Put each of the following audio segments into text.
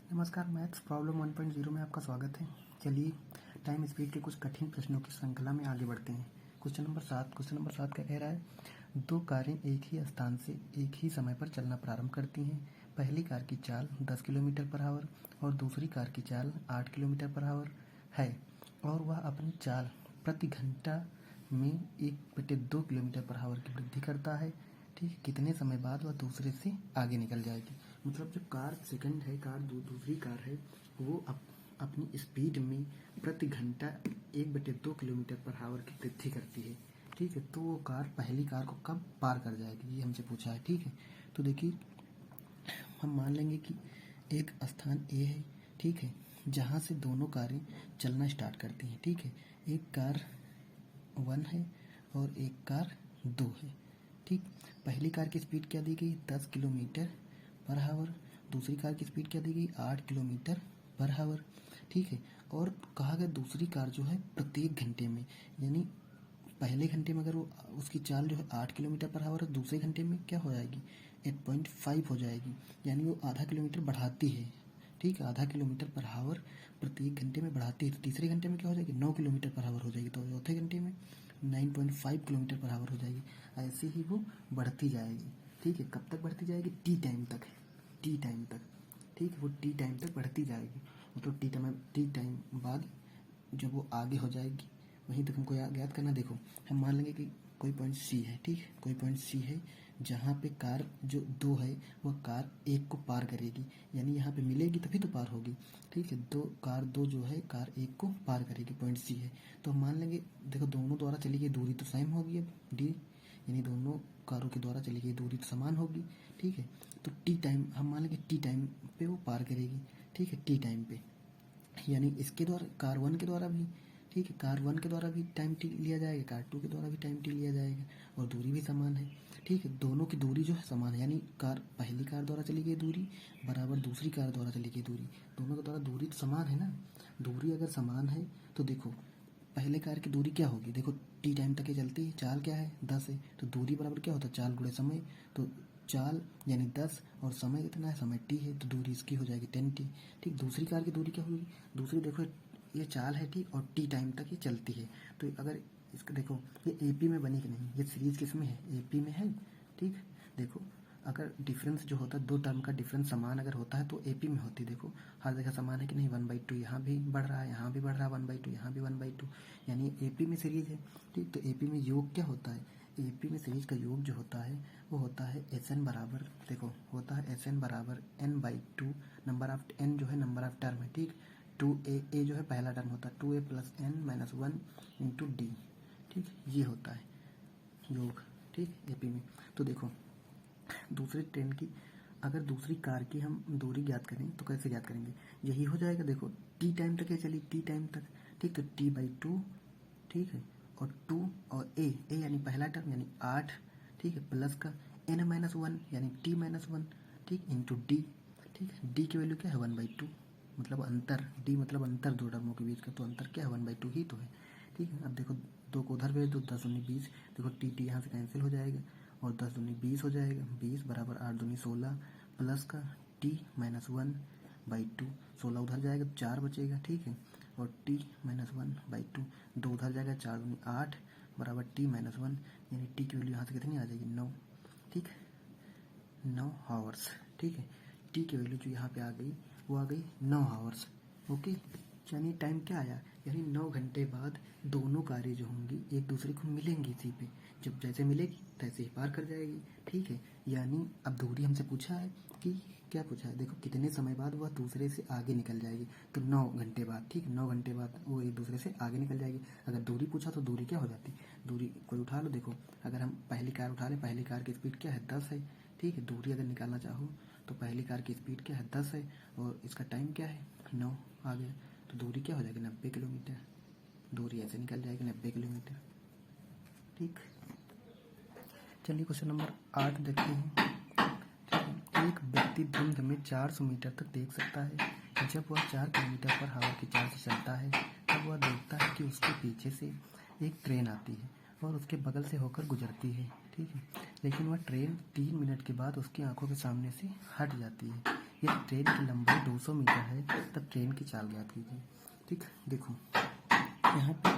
नमस्कार, maths problem 1.0 में आपका स्वागत है। चलिए टाइम स्पीड के कुछ कठिन प्रश्नों की श्रृंखला में आगे बढ़ते हैं। क्वेश्चन नंबर 7 क्या कह रहा है? दो कारें एक ही स्थान से एक ही समय पर चलना प्रारंभ करती हैं। पहली कार की चाल 10 किलोमीटर पर आवर और दूसरी कार की चाल 8 किलोमीटर पर आवर है और वह अपनी चाल प्रति घंटा में 1/2 किलोमीटर पर आवर की वृद्धि करता है। ठीक है, कितने समय बाद वह दूसरे से आगे निकल जाएगी? मतलब जो कार सेकंड है, दूसरी कार है, वो अपनी स्पीड में प्रति घंटा 1/2 किलोमीटर पर आवर की वृद्धि करती है। ठीक है, तो वो कार पहली कार को कब पार कर जाएगी, ये हमसे पूछा है। ठीक है, तो देखिए हम मान लेंगे कि एक स्थान ए है, ठीक है, जहाँ से दोनों कारें चलना स्टार्ट करती हैं। ठीक है, एक कार 1 है और एक कार 2 है। ठीक, पहली कार की स्पीड क्या दी गई? 10 किलोमीटर पर आवर। दूसरी कार की स्पीड क्या दी गई? 8 किलोमीटर पर आवर। ठीक है, और कहा गया दूसरी कार जो है प्रत्येक घंटे में, यानी पहले घंटे में अगर वो उसकी चाल जो है 8 किलोमीटर पर आवर है, दूसरे घंटे में क्या हो जाएगी? 8.5 हो जाएगी, यानी वो आधा किलोमीटर बढ़ाती है। ठीक है, आधा किलोमीटर पर आवर प्रत्येक घंटे में बढ़ाती है। तो तीसरे घंटे में क्या हो जाएगी? 9 किलोमीटर पर आवर हो जाएगी। तो चौथे घंटे में 9.5 किलोमीटर पर आवर हो जाएगी। ऐसे ही वो बढ़ती जाएगी। ठीक है, कब तक बढ़ती जाएगी? टी टाइम तक। टी टाइम तक, ठीक है, वो टी टाइम तक बढ़ती जाएगी। मतलब टी टाइम बाद जब वो आगे हो जाएगी, वहीं तक हमको याद करना। देखो हम मान लेंगे कि कोई पॉइंट सी है। ठीक है, कोई पॉइंट सी है जहाँ पे कार जो 2 है वह कार 1 को पार करेगी, यानी यहाँ पे मिलेगी तभी तो पार होगी। ठीक है, कार 2 जो है कार 1 को पार करेगी, पॉइंट सी है। तो हम मान लेंगे, देखो दोनों द्वारा चली गई दूरी तो सेम होगी अब डी, यानी दोनों कारों के द्वारा चली गई दूरी तो समान होगी। ठीक है, तो टी टाइम हम मान लेंगे टी टाइम पे वो पार करेगी। ठीक है, टी टाइम पे, यानी इसके द्वारा कार 1 के द्वारा भी, ठीक है, कार 1 के द्वारा भी टाइम टी लिया जाएगा, कार 2 के द्वारा भी टाइम टी लिया जाएगा और दूरी भी समान है। ठीक है, दोनों की दूरी जो है समान है, यानी पहली कार द्वारा चली गई दूरी बराबर दूसरी कार द्वारा चली गई दूरी, दोनों के द्वारा दूरी तो समान है ना। दूरी अगर समान है तो देखो पहले कार की दूरी क्या होगी? देखो टी टाइम तक ही चलती है, चाल क्या है? 10 है, तो दूरी बराबर क्या होता है? चाल गुणे समय। तो चाल यानी 10 और समय कितना है? समय टी है, तो दूरी इसकी हो जाएगी 10t। ठीक, दूसरी कार की दूरी क्या होगी? दूसरी देखो ये चाल है ठीक, और टी टाइम तक ये चलती है। तो अगर इसका देखो ये एपी में बनी कि नहीं, ये सीरीज किस में है? एपी में है। ठीक, देखो अगर डिफरेंस जो होता है, दो टर्म का डिफरेंस समान अगर होता है तो एपी में होती है। देखो हर जगह समान है कि नहीं? 1/2 यहाँ भी बढ़ रहा है, यहाँ भी बढ़ रहा है 1/2, यहाँ भी 1/2, यानी एपी में सीरीज है। ठीक, तो एपी में योग क्या होता है? एपी में सीरीज का योग जो होता है वो होता है SN बराबर, देखो होता है SN बराबर n/2, नंबर ऑफ n जो है नंबर ऑफ टर्म है। ठीक, 2a जो है पहला टर्म होता है 2a + n - 1 × d। ठीक, ये होता है योग। ठीक, एपी में। तो देखो दूसरी ट्रेन की अगर दूसरी कार की हम दूरी ज्ञात करें तो कैसे ज्ञात करेंगे? यही हो जाएगा, देखो टी टाइम तक ये चली, टी टाइम तक। ठीक, तो t/2, ठीक है, और 2 और a यानी पहला टर्म यानी 8, ठीक है, प्लस का n - 1 यानी t - 1, ठीक, इंटू d। ठीक है, d की वैल्यू क्या है? 1/2, मतलब अंतर, d मतलब अंतर दो टर्मों के बीच का, तो अंतर क्या है? 1/2 ही तो है। ठीक है, अब देखो 2 को उधर भेज दो, 10 दूनी 20, देखो टी यहाँ से कैंसिल हो जाएगा और 10 दूनी 20 हो जाएगा, 20 बराबर 8 दूनी 16 प्लस का t - 1/2, 16 उधर जाएगा 4 बचेगा। ठीक है, और t - 1/2, 2 उधर जाएगा, 4 दूनी 8 बराबर t - 1, यानी t की वैल्यू यहाँ से कितनी आ जाएगी? 9। ठीक, 9 आवर्स। ठीक है, टी की वैल्यू जो यहाँ पे आ गई वो आ गई 9 आवर्स। ओके, यानी टाइम क्या आया? यानी 9 घंटे बाद दोनों कारें जो होंगी एक दूसरे को मिलेंगी इसी पे, जब जैसे मिलेगी तैसे ही पार कर जाएगी। ठीक है, यानी अब दूरी हमसे पूछा है कि क्या पूछा है? देखो कितने समय बाद वह दूसरे से आगे निकल जाएगी, तो 9 घंटे बाद। ठीक, 9 घंटे बाद वो एक दूसरे से आगे निकल जाएगी। अगर दूरी पूछा तो दूरी क्या हो जाती? दूरी कोई उठा लो, देखो अगर हम पहली कार उठा लें, पहली कार की स्पीड क्या है? 10 है। ठीक है, दूरी अगर निकालना चाहो तो पहली कार की स्पीड क्या है? 10 है और इसका टाइम क्या है? 9 आ गया, तो दूरी क्या हो जाएगी? 90 किलोमीटर। दूरी ऐसे निकल जाएगी 90 किलोमीटर। ठीक, चलिए क्वेश्चन नंबर 8 देखते हैं। ठीक है, एक व्यक्ति धुंध में 400 मीटर तक देख सकता है। जब वह 4 किलोमीटर पर हवा की चाल से चलता है तब वह देखता है कि उसके पीछे से एक ट्रेन आती है और उसके बगल से होकर गुजरती है। ठीक है, लेकिन वह ट्रेन 3 मिनट के बाद उसकी आंखों के सामने से हट जाती है। यदि ट्रेन की लंबाई 200 मीटर है तब ट्रेन की चाल ज्ञात कीजिए। ठीक, देखो यहाँ पे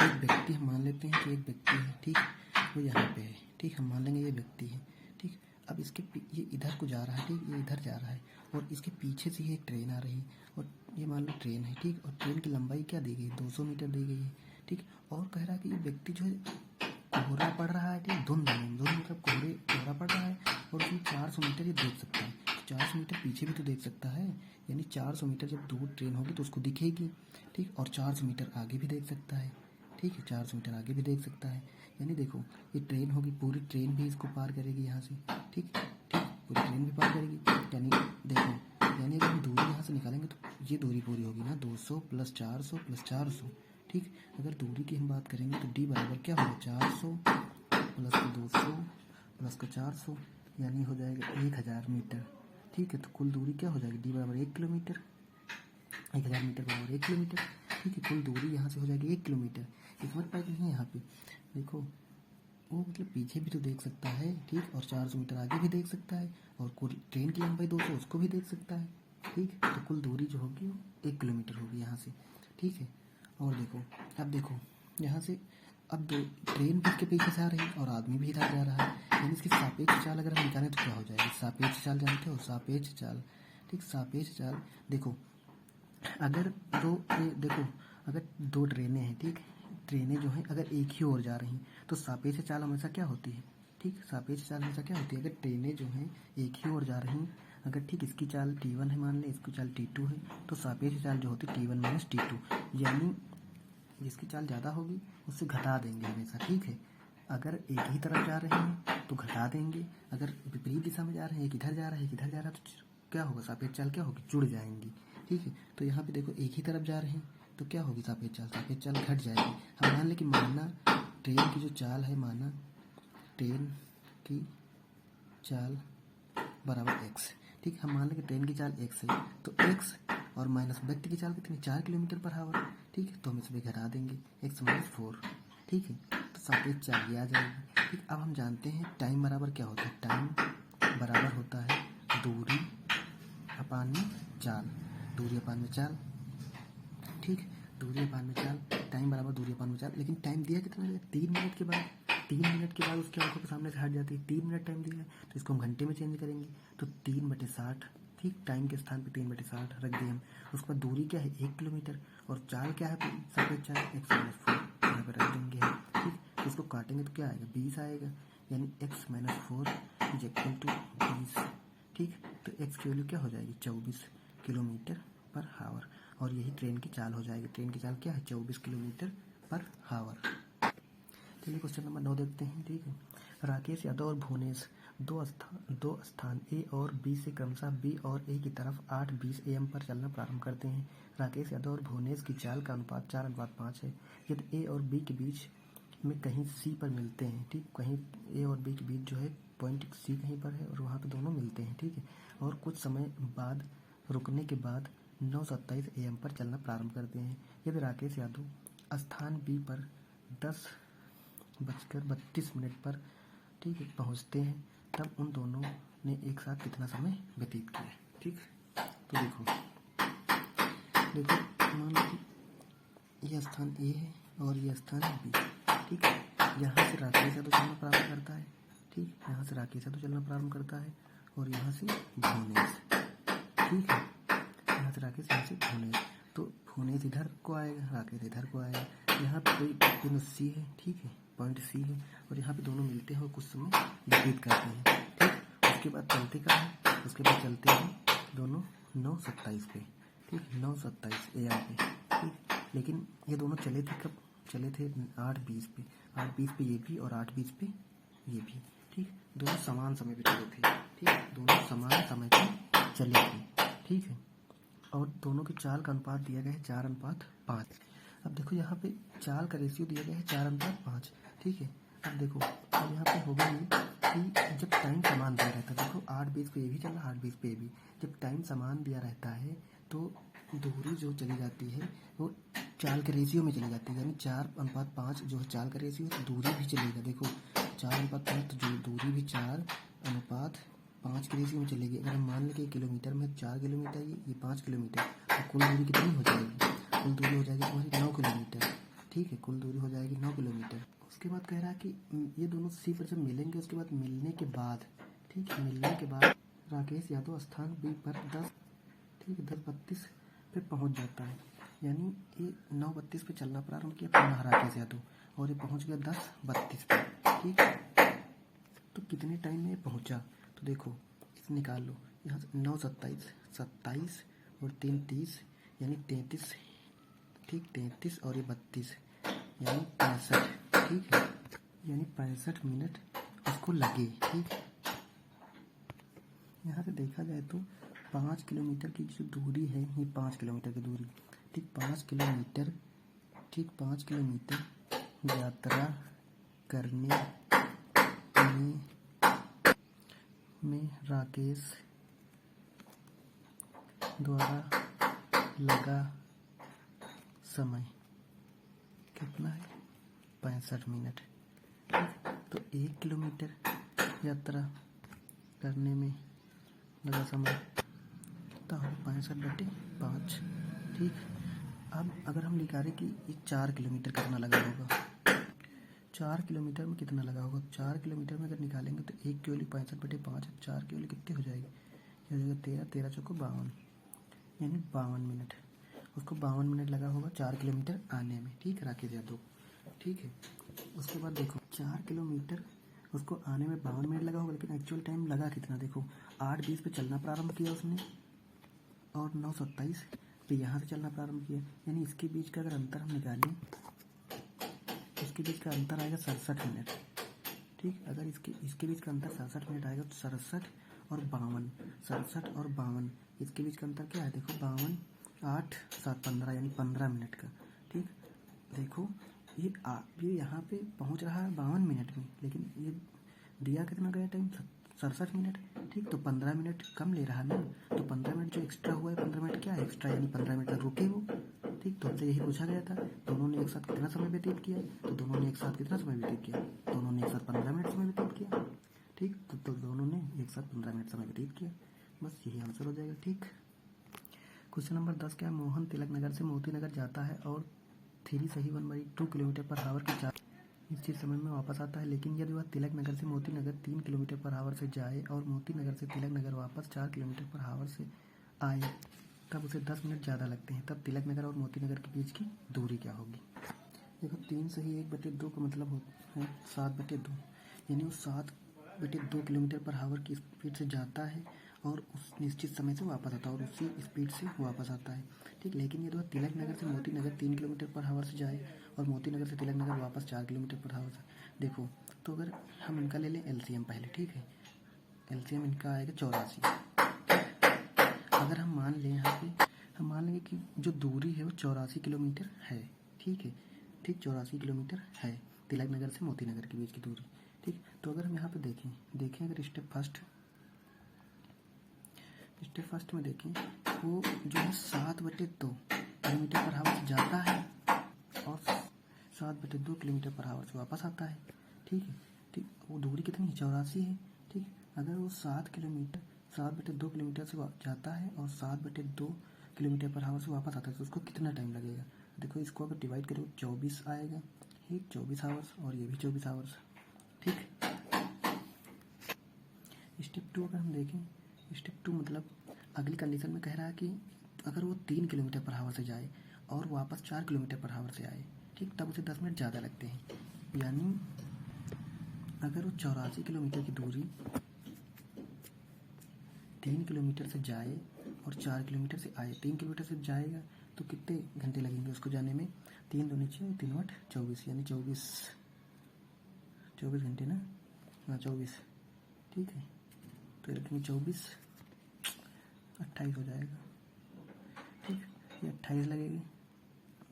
एक व्यक्ति हम मान लेते हैं कि एक व्यक्ति है, ठीक, वो यहाँ पे है, ठीक, हम मान लेंगे ये व्यक्ति है, ठीक। अब इसके ये इधर को जा रहा है, ठीक, ये इधर जा रहा है और इसके पीछे से ही एक ट्रेन आ रही है और ये मान लो ट्रेन है, ठीक, और ट्रेन की लंबाई क्या दी गई, 200 मीटर दी गई है, ठीक। और कह रहा है कि ये व्यक्ति जो है कोहरा पड़ रहा है, ठीक, धुंध मतलब कोहरा पड़ रहा है और उसमें 400 मीटर ये देख सकता है, 400 मीटर पीछे भी तो देख सकता है, यानी 400 मीटर जब दूर ट्रेन होगी तो उसको दिखेगी, ठीक, और 400 मीटर आगे भी देख सकता है, ठीक है, 400 मीटर आगे भी देख सकता है। यानी देखो ये ट्रेन होगी, पूरी ट्रेन भी इसको पार करेगी यहाँ से, ठीक ठीक, पूरी ट्रेन भी पार करेगी। यानी देखो, यानी अगर हम दूरी यहाँ से निकालेंगे तो ये दूरी पूरी होगी ना, 200 + 400 + 400, ठीक। अगर दूरी की हम बात करेंगे तो डी बराबर क्या होगा, 400 + 200 + 400, यानी हो जाएगा 1000 मीटर, ठीक है। तो कुल दूरी क्या हो जाएगी, डी बराबर 1 किलोमीटर, 1000 मीटर बराबर 1 किलोमीटर, ठीक है। कुल दूरी यहाँ से हो जाएगी 1 किलोमीटर। ये समझ पाए नहीं है यहाँ पे, देखो वो मतलब पीछे भी तो देख सकता है, ठीक, और 400 मीटर आगे भी देख सकता है और कुल ट्रेन की लंबाई 200 उसको भी देख सकता है, ठीक। तो कुल दूरी जो होगी वो 1 किलोमीटर होगी यहाँ से, ठीक है। और देखो अब देखो यहाँ से अब दो ट्रेन भी इसके पीछे से आ रही है और आदमी भी इधर जा रहा है, यानी इसकी सापेक्ष चाल अगर हम निकालें तो क्या हो जाएगी, सापेक्ष चाल जानते हो, सापेक्ष चाल, ठीक। सापेक्ष चाल देखो अगर अगर दो ट्रेनें हैं, ठीक, ट्रेनें जो हैं अगर एक ही ओर जा रही हैं तो सापेक्ष चाल हमेशा क्या होती है, ठीक, सापेक्ष चाल हमेशा क्या होती है, अगर ट्रेनें जो हैं एक ही ओर जा रही हैं, अगर ठीक इसकी चाल T1 है मान लें, इसकी चाल T2 है, तो सापेक्ष चाल जो होती है T1 - T2, यानी जिसकी चाल ज़्यादा होगी उससे घटा देंगे हमेशा, ठीक है। अगर एक ही तरफ जा रहे हैं तो घटा देंगे, अगर विपरीत दिशा में जा रहे हैं, एक इधर जा रहा है एक इधर जा रहा है तो क्या होगा, सापेक्ष चाल क्या होगी, जुड़ जाएंगी, ठीक है। तो यहाँ पे देखो एक ही तरफ जा रहे हैं तो क्या होगी सापेक्ष चाल घट जाएगी। हम मान लें कि माना ट्रेन की जो चाल है, माना ट्रेन की चाल बराबर x, ठीक, हम मान लें कि ट्रेन की चाल x है तो x और माइनस व्यक्ति की चाल कितनी, 4 किलोमीटर/आवर, ठीक है। तो हम इसमें घटा देंगे x - 4, ठीक है। तो सापेक्ष चाल ये आ जाएगी, ठीक। अब हम जानते हैं टाइम बराबर क्या होता है, टाइम बराबर होता है दूरी अपान में चाल, दूरी अपान में चाल, ठीक, दूरी अपान में चाल, टाइम बराबर दूरी अपान में चाल। लेकिन टाइम दिया कितना है, 3 मिनट के बाद, 3 मिनट के बाद उसकी आंखों के सामने से हट जाती है, 3 मिनट टाइम दिया है तो इसको हम घंटे में चेंज करेंगे तो 3/60, ठीक, टाइम के स्थान पे 3/60 रख दिए हम। उसके बाद दूरी क्या है 1 किलोमीटर और चाल क्या है, सापेक्ष चाल x - 4 यहाँ पर रख देंगे, ठीक। इसको काटेंगे तो क्या आएगा, 20 आएगा, यानी x - 4 = 20, ठीक। तो x की वैल्यू क्या हो जाएगी, 24 किलोमीटर/आवर, और यही ट्रेन की चाल हो जाएगी। ट्रेन की चाल क्या है, 24 किलोमीटर/आवर। चलिए क्वेश्चन नंबर 9 देखते हैं, ठीक है। राकेश यादव और भुवनेश दो स्थान ए और बी से क्रमशः बी और ए की तरफ 8:20 AM पर चलना प्रारंभ करते हैं। राकेश यादव और भुवनेश की चाल का अनुपात 4:5 है। यदि ए और बी के बीच में कहीं सी पर मिलते हैं, ठीक, कहीं ए और बी के बीच जो है पॉइंट सी कहीं पर है और वहाँ पे दोनों मिलते हैं, ठीक है, और कुछ समय बाद रुकने के बाद 9:27 AM पर चलना प्रारंभ करते हैं। यदि राकेश यादव स्थान बी पर 10:32 पर, ठीक है, पहुँचते हैं तब उन दोनों ने एक साथ कितना समय व्यतीत किया, ठीक। तो देखो मान लो कि यह स्थान ए है और यह स्थान बी, ठीक है। यहाँ से राकेश यादव चलना प्रारंभ करता है, ठीक, यहाँ से राकेश यादव चलना प्रारंभ करता है और यहाँ से भुवनेश, ठीक है, यहाँ से राकेश, यहाँ से भुवनेश। तो भुवनेश इधर को आएगा, राकेश इधर को आएगा, यहाँ पे कोई बिंदु सी है, ठीक है, पॉइंट सी है और यहाँ पे दोनों मिलते हैं और कुछ समय व्यतीत करते हैं, ठीक। उसके बाद चलते कहाँ हैं, उसके बाद चलते हैं दोनों 9:27 पे, ठीक, 9:27 AM पे, ठीक। लेकिन ये दोनों चले थे कब, चले थे 8:20 पे, 8:20 पे ये भी और 8:20 पे ये भी, ठीक। दोनों समान समय पे चले थे, ठीक, दोनों समान समय पे चले थे, ठीक है। और दोनों की चाल का अनुपात दिया गया है 4:5। अब देखो यहाँ पे चाल का रेशियो दिया गया है 4:5, ठीक है। अब देखो अब यहाँ पे होगा ये कि जब टाइम समान दिया रहता है, देखो 8:20 पे ये भी चल रहा है, 8:20 पे ये भी, जब टाइम समान दिया रहता है तो दूरी जो चली जाती है वो चाल के रेशियो में चली जाती है, यानी 4:5 जो है चाल का रेशियो, तो दूरी भी चलेगा, देखो 4:5 तो जो दूरी भी 4:5 5 की रेशियो में चलेगी। अगर हम मान लें कि किलोमीटर में 4 किलोमीटर ये 5 किलोमीटर, तो कुल दूरी कितनी हो जाएगी? कुल दूरी हो जाएगी तुम्हारी 9 किलोमीटर। ठीक है, कुल दूरी हो जाएगी 9 किलोमीटर। उसके बाद कह रहा है कि ये दोनों सी पर जब मिलेंगे, उसके बाद मिलने के बाद, ठीक है, मिलने के बाद राकेश यादव स्थान बी पर 10:32 पे पहुंच जाता है। यानी ये 9:32 पे चलना प्रारंभ किया पुनः राकेश यादव, और ये पहुंच गया 10:32 पे। ठीक है, तो कितने टाइम में पहुंचा? तो देखो इसे निकाल लो। यहाँ से 9 27 27 और 3 30 यानी 33। ठीक, 33 और ये 32 यानी 65। ठीक है, यानी 65 मिनट उसको लगे। ठीक, यहाँ से देखा जाए तो 5 किलोमीटर की जो दूरी है, ये 5 किलोमीटर की दूरी, ठीक 5 किलोमीटर, ठीक 5 किलोमीटर यात्रा करने में राकेश द्वारा लगा समय कितना है? 65 मिनट। तो 1 किलोमीटर यात्रा करने में लगा समय तो 65/5। ठीक, अब अगर हम निकालें कि ये 4 किलोमीटर कितना लगा होगा, 4 किलोमीटर में कितना लगा होगा, 4 किलोमीटर में अगर निकालेंगे तो 1 की वैल्यू 65/5 है, 4 की वैल्यू कितनी हो जाएगी? ये हो जाएगा 13, 13 चौको 52, यानी 52 मिनट। उसको 52 मिनट लगा होगा 4 किलोमीटर आने में। ठीक, राकेश यादव। ठीक है, उसके बाद देखो 4 किलोमीटर उसको आने में 52 मिनट लगा होगा, लेकिन एक्चुअल टाइम लगा कितना? देखो 8:20 पे चलना प्रारंभ किया उसने, और 9:27 पे यहाँ से चलना प्रारंभ किया, यानी इसके बीच का अगर अंतर हम निकालें, इसके बीच का अंतर आएगा 67 मिनट। ठीक, अगर इसके बीच का अंतर 67 मिनट आएगा तो 67 और 52, 67 और 52 इसके बीच का अंतर क्या है? देखो 52 8 7 15 यानी 15 मिनट का। ठीक, देखो ये यहाँ पे पहुँच रहा है 52 मिनट में, लेकिन ये दिया कितना गया टाइम? 67 मिनट। ठीक, तो 15 मिनट कम ले रहा है ना, तो 15 मिनट जो एक्स्ट्रा हुआ है, 15 मिनट क्या है एक्स्ट्रा, यानी 15 मिनट तक रुके वो। ठीक, तो हमसे यही पूछा गया था दोनों ने एक साथ कितना समय व्यतीत किया, तो दोनों ने एक साथ कितना समय व्यतीत किया? दोनों ने एक साथ 15 मिनट समय व्यतीत किया। ठीक, तो दोनों ने एक साथ 15 मिनट समय व्यतीत किया। बस यही आंसर हो जाएगा। ठीक, क्वेश्चन नंबर 10 क्या है? मोहन तिलक नगर से मोती नगर जाता है और 3 सही 1/2 किलोमीटर पर हावर की चाल निश्चित समय में वापस आता है, लेकिन यदि वह तिलक नगर से मोती नगर 3 किलोमीटर पर हावर से जाए और मोती नगर से तिलक नगर वापस 4 किलोमीटर पर हावर से आए, तब उसे 10 मिनट ज़्यादा लगते हैं, तब तिलक नगर और मोती नगर के बीच की दूरी क्या होगी? देखो 3 सही 1/2 का मतलब होता है 7/2, यानी वो 7/2 किलोमीटर पर हावर की स्पीड से जाता है और उस निश्चित समय से वापस आता है, और उसी स्पीड से वापस आता है। ठीक, लेकिन यदि वह तिलक नगर से मोती नगर 3 किलोमीटर पर हावर से जाए और मोती नगर से तिलक नगर वापस 4 किलोमीटर पर हावर से, देखो तो अगर हम इनका ले लें एलसीएम पहले। ठीक है, एलसीएम इनका आएगा 84। अगर हम मान लें यहाँ पे, हम मान लेंगे कि जो दूरी है वो 84 किलोमीटर है। ठीक है, ठीक 84 किलोमीटर है तिलक नगर से मोती नगर के बीच की दूरी। ठीक, तो अगर हम यहाँ पे देखें अगर स्टेप फर्स्ट में देखें, वो जो है 7/2 किलोमीटर पर हावर से जाता है और 7/2 किलोमीटर पर हावर से वापस आता है। ठीक है, ठीक, वो दूरी कितनी है? 84 है। ठीक, अगर वो 7/2 किलोमीटर से जाता है और 7/2 किलोमीटर पर हावर से वापस आता है, तो उसको कितना टाइम लगेगा? देखो इसको अगर डिवाइड करें 24 आएगा। ठीक, 24 आवर्स, और ये भी 24 आवर्स। ठीक, स्टेप 2 अगर हम देखें, स्टेप 2 मतलब अगली कंडीशन में कह रहा है कि अगर वो 3 किलोमीटर पर हावर से जाए और वापस 4 किलोमीटर पर हावर से आए, ठीक, तब उसे 10 मिनट ज़्यादा लगते हैं। यानी अगर वो 84 किलोमीटर की दूरी 3 किलोमीटर से जाए और 4 किलोमीटर से आए, 3 किलोमीटर से जाएगा तो कितने घंटे लगेंगे उसको जाने में? 3 दूनी 6 3 8 24, यानी 24 घंटे ना। हाँ 24। ठीक है, तो रखेंगे 24, 28 हो जाएगा। ठीक, ये 28 लगेगी।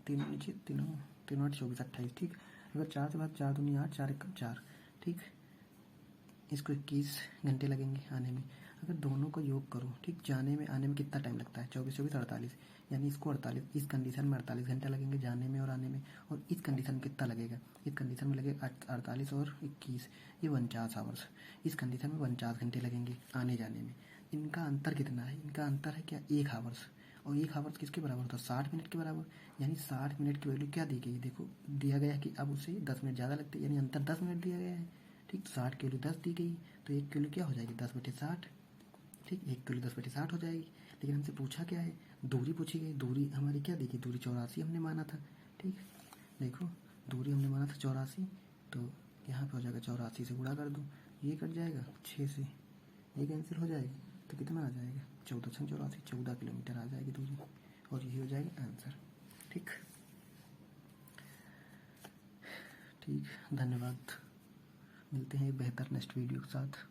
3 नीचे 3 8 24 28। ठीक, अगर 4 से बाद 4 दूनी 8 4 1 4। ठीक, इसको 21 घंटे लगेंगे आने में। अगर दोनों को योग करूँ, ठीक, जाने में आने में कितना टाइम लगता है, 24 24 48, यानी इसको 48, इस कंडीशन में 48 घंटे लगेंगे जाने में और आने में, और इस कंडीशन में कितना लगेगा, इस कंडीशन में लगेगा 48 और 21, ये 49 आवर्स, इस कंडीशन में 49 घंटे लगेंगे आने जाने में। इनका अंतर कितना है, इनका अंतर है क्या, 1 आवर्स, और 1 आवर्स किसके बराबर होता है, 60 मिनट के बराबर, यानी 60 मिनट की वैल्यू क्या दी गई, देखो दिया गया है कि अब उसे 10 मिनट ज़्यादा लगते हैं, यानी अंतर 10 मिनट दिया गया है, ठीक। 60 की वैल्यू 10 दी गई, तो 1 की वैल्यू क्या हो जाएगी, 10/60, ठीक, 1 की वैल्यू 10/60 हो जाएगी। लेकिन हमसे पूछा क्या है, दूरी पूछी गई, दूरी हमारी क्या दी गई, दूरी 84 हमने माना था, ठीक। देखो दूरी हमने माना था 84, तो यहाँ पे हो जाएगा 84 से गुणा कर दो, ये कट जाएगा 6 से, ये कैंसिल हो जाएगी, तो कितना आ जाएगा, 14/84, 14 किलोमीटर आ जाएगी दूरी, और यही हो जाएगा आंसर, ठीक। ठीक, धन्यवाद, मिलते हैं एक बेहतर नेक्स्ट वीडियो के साथ।